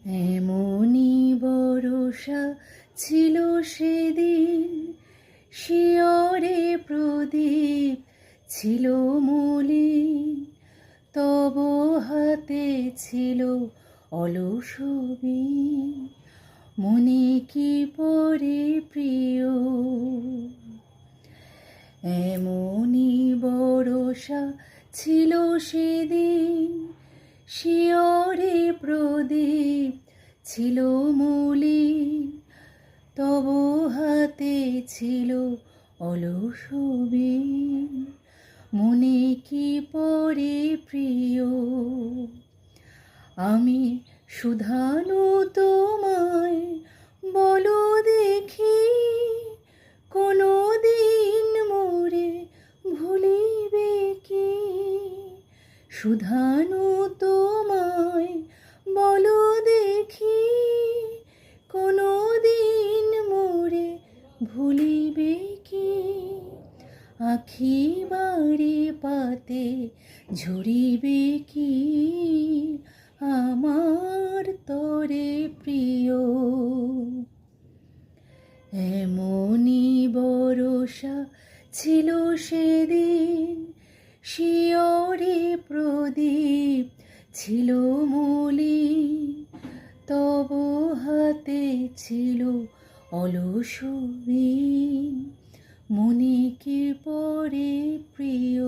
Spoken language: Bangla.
এমনি বরষা ছিল সেদিন, শিয়রে প্রদীপ ছিল মলিন, তব হাতে ছিল অলস বীণ, মনে কি পরে প্রিয়। এমনি বরষা ছিল সেদিন, শিয়রে প্রদীপ ছিল মলিন, তব হাতে ছিল অলস বীণ, মনে কি পরে প্রিয়। আমি শুধানু তোমায় বলো দেখি, কোনো দিন মোরে ভুলিবে কি। শুধানু তোমায় বলো দেখি, কোনো দিন মোরে ভুলিবে কি। আখি বাড়ি পাতে ঝরিবে কি, আমার তরে প্রিয়। এমনি বরষা ছিল সেদিন, শিয়রে প্রদীপ ছিল মলিন, তব হাতে ছিল অলস বীণ, মনে কি পরে প্রিয়।